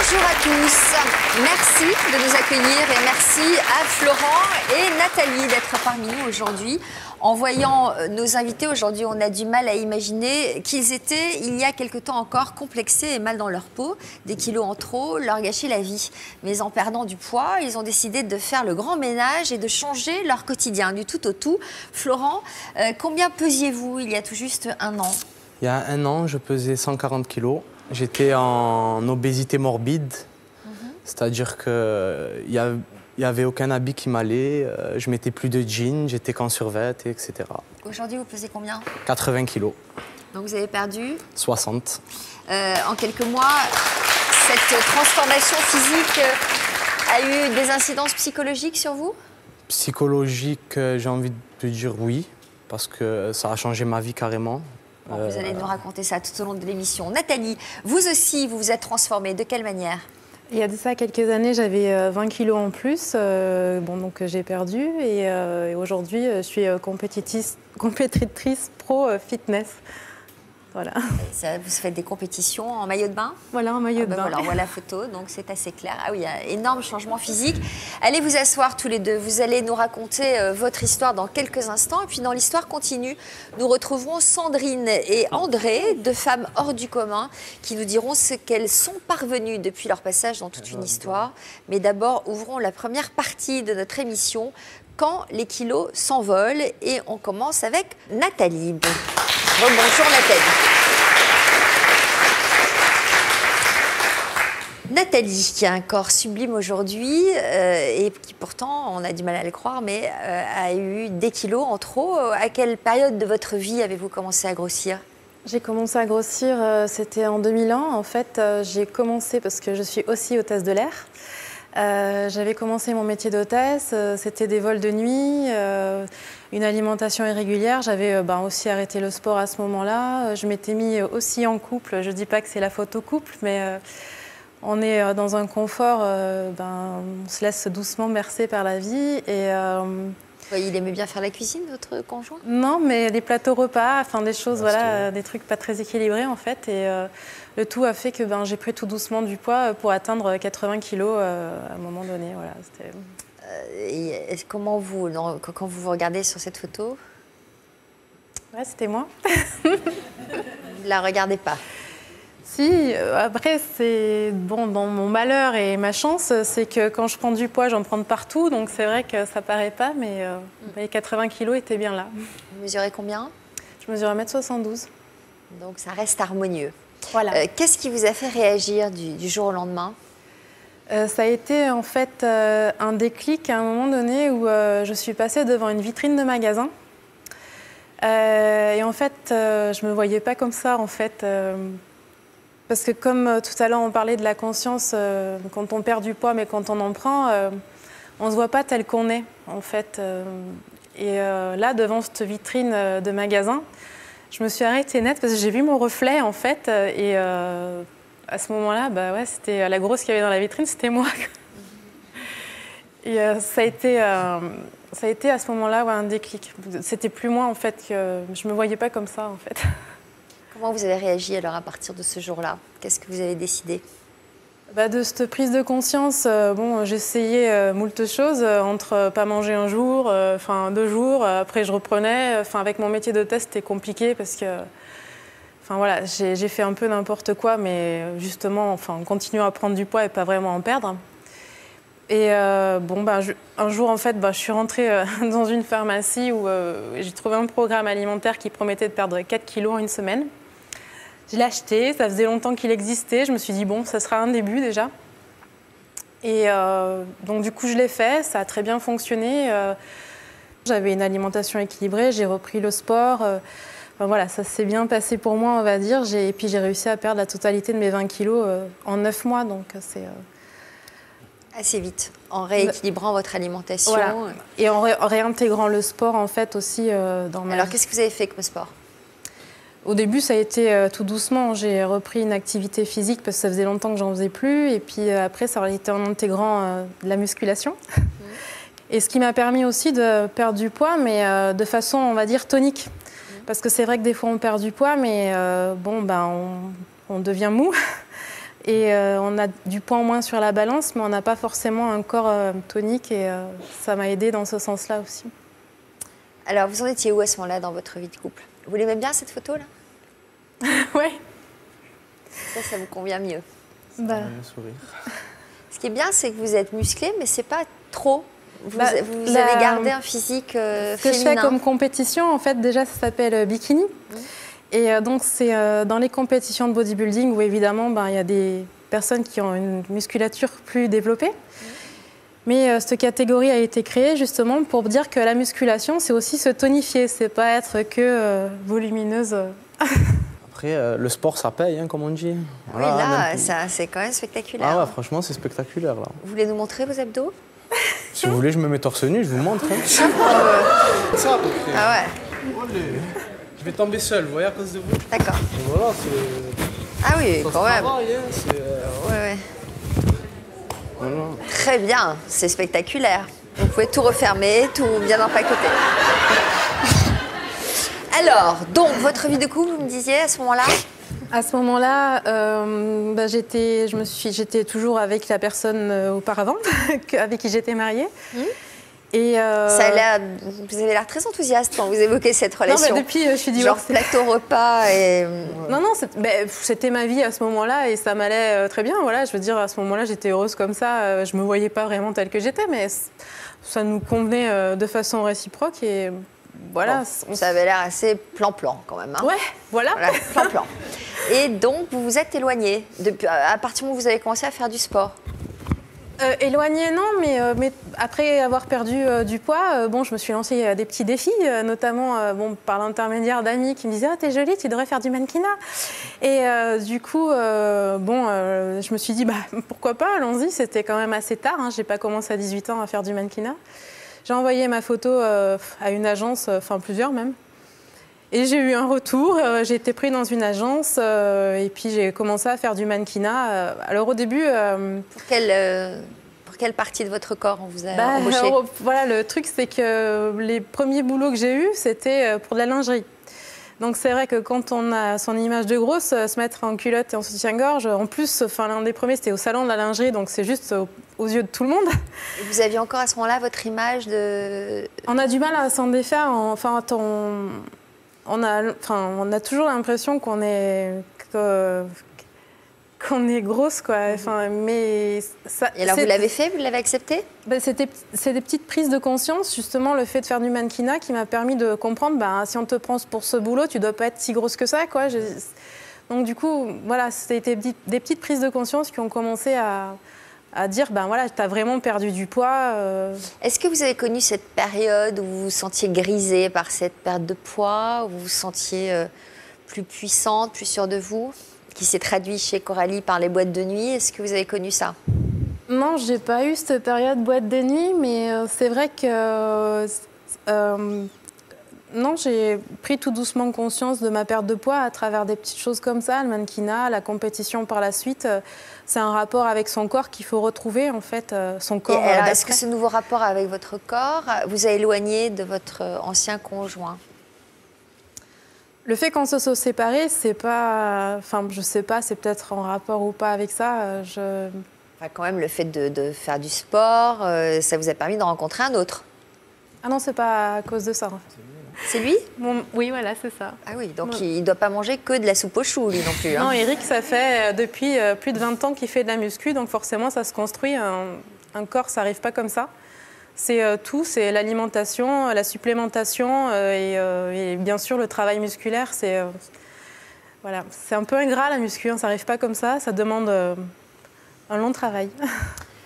Bonjour à tous, merci de nous accueillir et merci à Florent et Nathalie d'être parmi nous aujourd'hui. En voyant nos invités aujourd'hui, on a du mal à imaginer qu'ils étaient, il y a quelque temps encore, complexés et mal dans leur peau. Des kilos en trop leur gâchaient la vie. Mais en perdant du poids, ils ont décidé de faire le grand ménage et de changer leur quotidien, du tout au tout. Florent, combien pesiez-vous il y a tout juste un an? Il y a un an, je pesais 140 kilos. J'étais en obésité morbide, c'est-à-dire qu'il n'y avait aucun habit qui m'allait, je mettais plus de jeans, j'étais qu'en survêt, etc. Aujourd'hui, vous pesez combien? 80 kilos. Donc vous avez perdu 60. En quelques mois, cette transformation physique a eu des incidences psychologiques sur vous? Psychologique, j'ai envie de dire oui, parce que ça a changé ma vie carrément. Bon, vous allez nous raconter ça tout au long de l'émission. Nathalie, vous aussi, vous vous êtes transformée. De quelle manière? Il y a de ça quelques années, j'avais 20 kilos en plus, donc j'ai perdu. Et aujourd'hui, je suis compétitrice pro fitness. Voilà. Ça, vous faites des compétitions en maillot de bain? Voilà, en maillot de bain. Voilà, on voit la photo, donc c'est assez clair. Ah oui, il y a énorme changement physique. Allez vous asseoir tous les deux. Vous allez nous raconter votre histoire dans quelques instants. Et puis dans l'histoire continue, nous retrouverons Sandrine et André, deux femmes hors du commun, qui nous diront ce qu'elles sont parvenues depuis leur passage dans toute une histoire. Mais d'abord, ouvrons la première partie de notre émission, Quand les kilos s'envolent. Et on commence avec Nathalie. Bonjour Nathalie. Nathalie, qui a un corps sublime aujourd'hui et qui pourtant, on a du mal à le croire, mais a eu des kilos en trop. À quelle période de votre vie avez-vous commencé à grossir? J'ai commencé à grossir, c'était en 2001. En fait, j'ai commencé parce que je suis aussi hôtesse de l'air. J'avais commencé mon métier d'hôtesse, c'était des vols de nuit, une alimentation irrégulière. J'avais aussi arrêté le sport à ce moment-là. Je m'étais mis aussi en couple. Je ne dis pas que c'est la faute au couple, mais on est dans un confort, on se laisse doucement bercer par la vie. Et, il aimait bien faire la cuisine, votre conjoint? Non, mais les plateaux repas, enfin des choses, voilà, des trucs pas très équilibrés en fait. Et le tout a fait que j'ai pris tout doucement du poids pour atteindre 80 kilos à un moment donné. Voilà, comment vous, quand vous vous regardez sur cette photo? Ouais, c'était moi. Vous ne la regardez pas? Si, après, c'est bon, dans mon malheur et ma chance, c'est que quand je prends du poids, j'en prends de partout. Donc c'est vrai que ça paraît pas, mais les 80 kilos étaient bien là. Vous mesurez combien? Je mesure 1m72. Donc ça reste harmonieux. Voilà. Qu'est-ce qui vous a fait réagir du jour au lendemain? Ça a été en fait un déclic à un moment donné où je suis passée devant une vitrine de magasin. Et en fait, je ne me voyais pas comme ça, en fait. Parce que comme tout à l'heure, on parlait de la conscience, quand on perd du poids, mais quand on en prend, on ne se voit pas tel qu'on est, en fait. Et là, devant cette vitrine de magasin, je me suis arrêtée net parce que j'ai vu mon reflet, en fait. Et à ce moment-là, c'était la grosse qu'il y avait dans la vitrine, c'était moi. Et ça a été à ce moment-là un déclic. C'était plus moi, en fait, que je ne me voyais pas comme ça, en fait. Comment vous avez réagi alors à partir de ce jour-là? Qu'est-ce que vous avez décidé? De cette prise de conscience, j'essayais moult choses, entre pas manger un jour, 2 jours, après je reprenais. Avec mon métier d'hôtesse, c'était compliqué parce que j'ai fait un peu n'importe quoi, mais justement en continuant à prendre du poids et pas vraiment en perdre. Et un jour, en fait, je suis rentrée dans une pharmacie où j'ai trouvé un programme alimentaire qui promettait de perdre 4 kilos en une semaine. Je l'ai acheté, ça faisait longtemps qu'il existait. Je me suis dit, bon, ça sera un début déjà. Et donc, du coup, je l'ai fait. Ça a très bien fonctionné. J'avais une alimentation équilibrée, j'ai repris le sport. Ça s'est bien passé pour moi, on va dire. Et puis, j'ai réussi à perdre la totalité de mes 20 kilos en 9 mois. Donc, c'est... Assez vite, en rééquilibrant votre alimentation. Voilà. Et en réintégrant le sport, en fait, aussi dans ma vie. Alors, qu'est-ce que vous avez fait comme sport? Au début, ça a été tout doucement. J'ai repris une activité physique parce que ça faisait longtemps que j'en faisais plus. Et puis après, ça a été en intégrant de la musculation. Et ce qui m'a permis aussi de perdre du poids, mais de façon, on va dire, tonique. Parce que c'est vrai que des fois, on perd du poids, mais on devient mou. Et on a du poids en moins sur la balance, mais on n'a pas forcément un corps tonique. Et ça m'a aidée dans ce sens-là aussi. Alors, vous en étiez où à ce moment-là dans votre vie de couple? Vous l'aimez bien cette photo-là? Ouais. Ça vous convient mieux. Bah. Ce qui est bien, c'est que vous êtes musclé, mais c'est pas trop. Vous avez gardé un physique féminin. Ce que je fais comme compétition, en fait, déjà, ça s'appelle bikini. Et donc, c'est dans les compétitions de bodybuilding où, évidemment, il y a des personnes qui ont une musculature plus développée. Mais cette catégorie a été créée justement pour dire que la musculation, c'est aussi se tonifier. C'est pas être que volumineuse. Après, le sport, ça paye, hein, comme on dit. Voilà, oui, là, c'est quand même spectaculaire. Ah ouais, franchement, c'est spectaculaire, là. Vous voulez nous montrer vos abdos? Si vous voulez, je me mets torse nu, je vous montre. Hein. Ça, ah ouais. Je vais tomber seul, vous voyez, à cause de vous. D'accord. Voilà, c'est... Ah oui, ça quand même. Travaille, hein, ouais. Voilà. Très bien, c'est spectaculaire. Vous pouvez tout refermer, tout bien empaqueter. Alors, donc, votre vie de couple, vous me disiez à ce moment-là? À ce moment-là, j'étais toujours avec la personne auparavant, avec qui j'étais mariée. Et vous avez l'air très enthousiaste quand vous évoquez cette relation. Non, depuis, je suis divorcée. Genre plateau repas et... Non, c'était ma vie à ce moment-là et ça m'allait très bien. Voilà, je veux dire, à ce moment-là, j'étais heureuse comme ça. Je me voyais pas vraiment telle que j'étais, mais ça nous convenait de façon réciproque et voilà. Bon, ça avait l'air assez plan-plan quand même. Hein. Ouais, voilà. Plan-plan. Et donc, vous vous êtes éloigné à partir du moment où vous avez commencé à faire du sport? Éloignée, non, mais après avoir perdu du poids, je me suis lancée à des petits défis, notamment par l'intermédiaire d'amis qui me disaient « Ah, t'es jolie, tu devrais faire du mannequinat ». Et du coup, je me suis dit « Pourquoi pas, allons-y ». C'était quand même assez tard, hein, j'ai pas commencé à 18 ans à faire du mannequinat. J'ai envoyé ma photo à une agence, plusieurs même. Et j'ai eu un retour, j'ai été prise dans une agence et puis j'ai commencé à faire du mannequinat. Alors au début... Pour quelle partie de votre corps on vous a embauché? Voilà, le truc c'est que les premiers boulots que j'ai eus, c'était pour de la lingerie. Donc c'est vrai que quand on a son image de grosse, se mettre en culotte et en soutien-gorge, en plus, l'un des premiers c'était au salon de la lingerie, donc c'est juste aux yeux de tout le monde. Et vous aviez encore à ce moment-là votre image de... On a du mal à s'en défaire, on a toujours l'impression qu'on est grosse, quoi. Mais ça, et alors, vous l'avez fait? Vous l'avez accepté? C'est des petites prises de conscience, justement, le fait de faire du mannequinat qui m'a permis de comprendre, si on te prend pour ce boulot, tu dois pas être si grosse que ça, quoi. Donc, du coup, voilà, c'était des petites prises de conscience qui ont commencé à dire, tu as vraiment perdu du poids. Est-ce que vous avez connu cette période où vous vous sentiez grisée par cette perte de poids, où vous vous sentiez plus puissante, plus sûre de vous, qui s'est traduit chez Coralie par les boîtes de nuit? Est-ce que vous avez connu ça? Non, j'ai pas eu cette période boîte de nuit, mais c'est vrai que... non, j'ai pris tout doucement conscience de ma perte de poids à travers des petites choses comme ça, le mannequinat, la compétition par la suite. C'est un rapport avec son corps qu'il faut retrouver, en fait, son corps. Est-ce que ce nouveau rapport avec votre corps vous a éloigné de votre ancien conjoint? Le fait qu'on se soit séparés, c'est pas... je sais pas, c'est peut-être en rapport ou pas avec ça. Quand même, le fait de faire du sport, ça vous a permis de rencontrer un autre? Ah non, c'est pas à cause de ça. C'est lui? Oui, voilà, c'est ça. Ah oui, donc il ne doit pas manger que de la soupe aux choux, lui non plus. Hein. Non, Eric, ça fait depuis plus de 20 ans qu'il fait de la muscu, donc forcément, ça se construit. Un corps, ça n'arrive pas comme ça. C'est tout, c'est l'alimentation, la supplémentation et bien sûr le travail musculaire. C'est un peu ingrat la muscu, hein, ça n'arrive pas comme ça demande un long travail.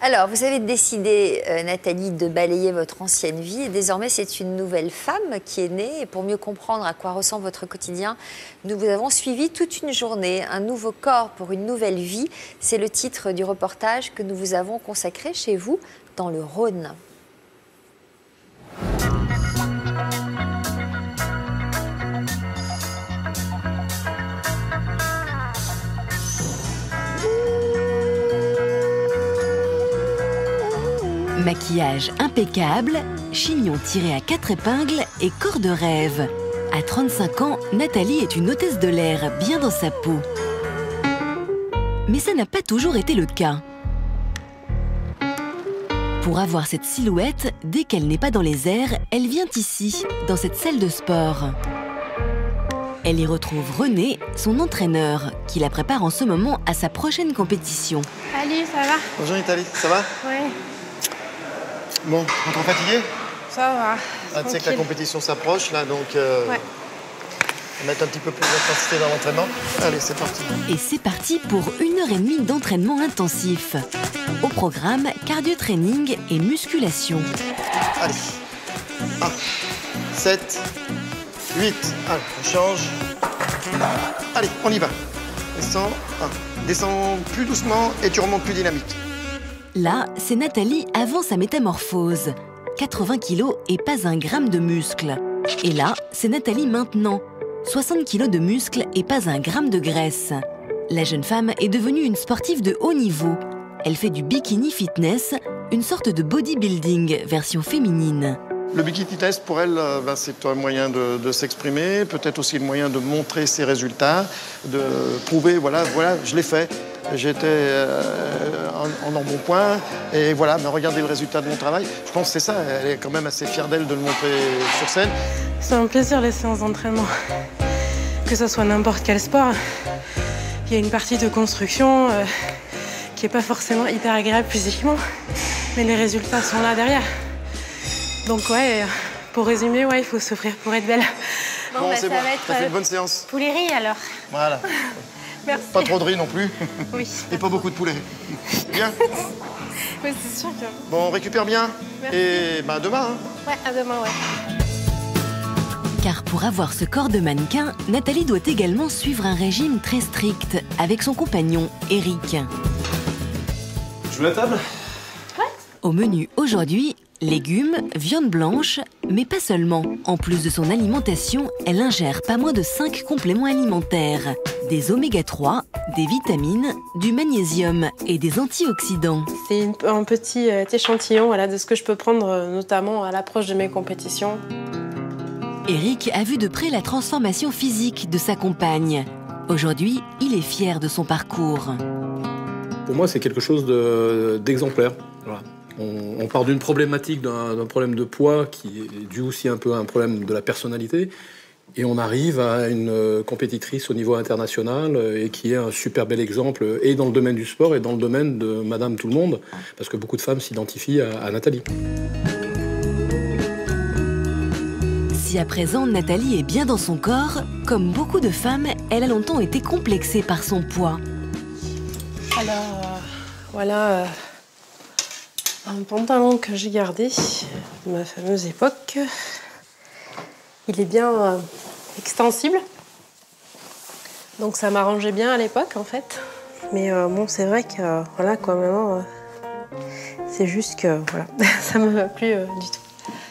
Alors, vous avez décidé, Nathalie, de balayer votre ancienne vie et désormais c'est une nouvelle femme qui est née. Et pour mieux comprendre à quoi ressemble votre quotidien, nous vous avons suivi toute une journée. Un nouveau corps pour une nouvelle vie, c'est le titre du reportage que nous vous avons consacré chez vous dans le Rhône. Maquillage impeccable, chignon tiré à 4 épingles et corps de rêve. À 35 ans, Nathalie est une hôtesse de l'air, bien dans sa peau. Mais ça n'a pas toujours été le cas. Pour avoir cette silhouette, dès qu'elle n'est pas dans les airs, elle vient ici, dans cette salle de sport. Elle y retrouve René, son entraîneur, qui la prépare en ce moment à sa prochaine compétition. Salut, ça va? Bonjour Nathalie, ça va? Oui. Bon, encore fatiguée? Ça va. Ah, tu sais que la compétition s'approche là, donc Ouais. on va mettre un petit peu plus d'intensité dans l'entraînement. Allez, c'est parti. Et c'est parti pour 1h30 d'entraînement intensif. Au programme, cardio-training et musculation. Allez. 1, 7, 8. Allez, on change. Allez, on y va. Descends. 1. Descends plus doucement et tu remontes plus dynamique. Là, c'est Nathalie avant sa métamorphose. 80 kilos et pas un gramme de muscle. Et là, c'est Nathalie maintenant. 60 kilos de muscle et pas un gramme de graisse. La jeune femme est devenue une sportive de haut niveau. Elle fait du bikini fitness, une sorte de bodybuilding version féminine. Le bikini fitness, pour elle, c'est un moyen de s'exprimer, peut-être aussi le moyen de montrer ses résultats, de prouver, voilà, je l'ai fait. J'étais en embonpoint et voilà, mais regardez le résultat de mon travail. Je pense que c'est ça, elle est quand même assez fière d'elle de le montrer sur scène. C'est un plaisir les séances d'entraînement. Que ce soit n'importe quel sport, il y a une partie de construction qui n'est pas forcément hyper agréable physiquement, mais les résultats sont là derrière. Donc ouais, pour résumer, ouais, il faut s'offrir pour être belle. Bon, c'est ça bon, va être t'as fait une bonne séance. poulet riz alors. Voilà. Merci. Pas trop de riz non plus. Oui. Et pas beaucoup de poulet. Bien. Oui, c'est sûr que... Bon, on récupère bien. Merci. Et ben, demain. Hein. Ouais, à demain, ouais. Car pour avoir ce corps de mannequin, Nathalie doit également suivre un régime très strict avec son compagnon, Eric. Je veux la table? Au menu aujourd'hui, légumes, viande blanche, mais pas seulement. En plus de son alimentation, elle ingère pas moins de 5 compléments alimentaires. Des oméga 3, des vitamines, du magnésium et des antioxydants. C'est un petit échantillon voilà, de ce que je peux prendre, notamment à l'approche de mes compétitions. Eric a vu de près la transformation physique de sa compagne. Aujourd'hui, il est fier de son parcours. Pour moi, c'est quelque chose d'exemplaire. Voilà. On part d'une problématique, d'un problème de poids qui est dû aussi un peu à un problème de la personnalité. Et on arrive à une compétitrice au niveau international et qui est un super bel exemple et dans le domaine du sport et dans le domaine de Madame Tout-le-Monde, parce que beaucoup de femmes s'identifient à Nathalie. Si à présent Nathalie est bien dans son corps, comme beaucoup de femmes, elle a longtemps été complexée par son poids. Alors, voilà un pantalon que j'ai gardé de ma fameuse époque. Il est bien extensible, donc ça m'arrangeait bien à l'époque en fait. Mais bon, c'est vrai que voilà quoi, maintenant, c'est juste que voilà, ça me va plus du tout.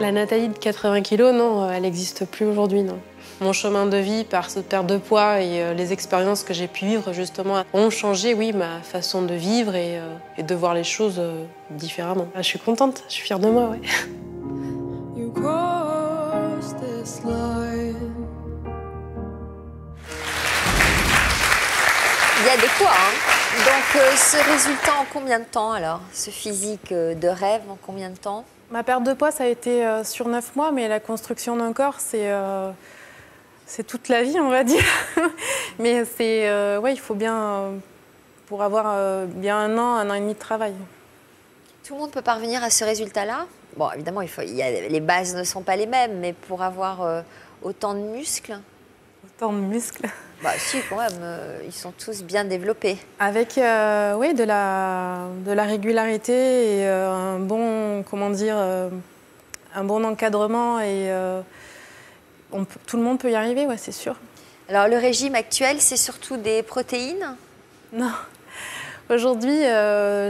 La Nathalie de 80 kilos, non, elle n'existe plus aujourd'hui, non. Mon chemin de vie par cette perte de poids et les expériences que j'ai pu vivre justement ont changé, oui, ma façon de vivre et de voir les choses différemment. Je suis contente, je suis fière de moi, ouais. Il y a des quoi, hein. Donc, ce résultat en combien de temps, alors? Ce physique de rêve, en combien de temps? Ma perte de poids, ça a été sur 9 mois, mais la construction d'un corps, c'est toute la vie, on va dire. Mais ouais, il faut bien, pour avoir bien un an et demi de travail. Tout le monde peut parvenir à ce résultat-là? Bon, évidemment, les bases ne sont pas les mêmes, mais pour avoir autant de muscles? Autant de muscles. Bah si, quand même, ils sont tous bien développés. Avec oui, de la régularité et un bon, comment dire, un bon encadrement et tout le monde peut y arriver, ouais, c'est sûr. Alors le régime actuel, c'est surtout des protéines? Non. Aujourd'hui, à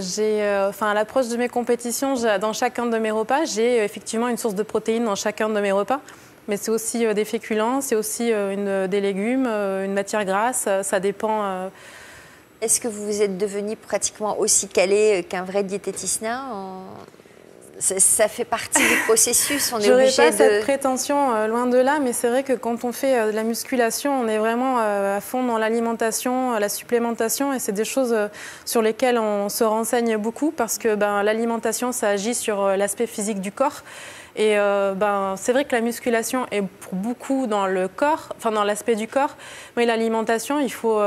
l'approche de mes compétitions, dans chacun de mes repas, j'ai effectivement une source de protéines dans chacun de mes repas. Mais c'est aussi des féculents, c'est aussi des légumes, une matière grasse, ça dépend. Est-ce que vous êtes devenu pratiquement aussi calé qu'un vrai diététicien Ça fait partie du processus, on est J'aurais obligé pas de... cette prétention, loin de là, mais c'est vrai que quand on fait de la musculation, on est vraiment à fond dans l'alimentation, la supplémentation, et c'est des choses sur lesquelles on se renseigne beaucoup parce que l'alimentation, ça agit sur l'aspect physique du corps. Et c'est vrai que la musculation est pour beaucoup dans le corps, enfin dans l'aspect du corps, mais l'alimentation, il faut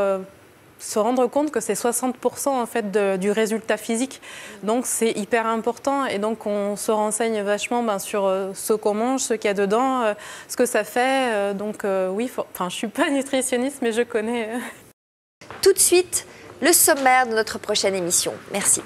se rendre compte que c'est 60% en fait du résultat physique. Donc c'est hyper important et donc on se renseigne vachement sur ce qu'on mange, ce qu'il y a dedans, ce que ça fait. Oui, je ne suis pas nutritionniste mais je connais. Tout de suite, le sommaire de notre prochaine émission. Merci.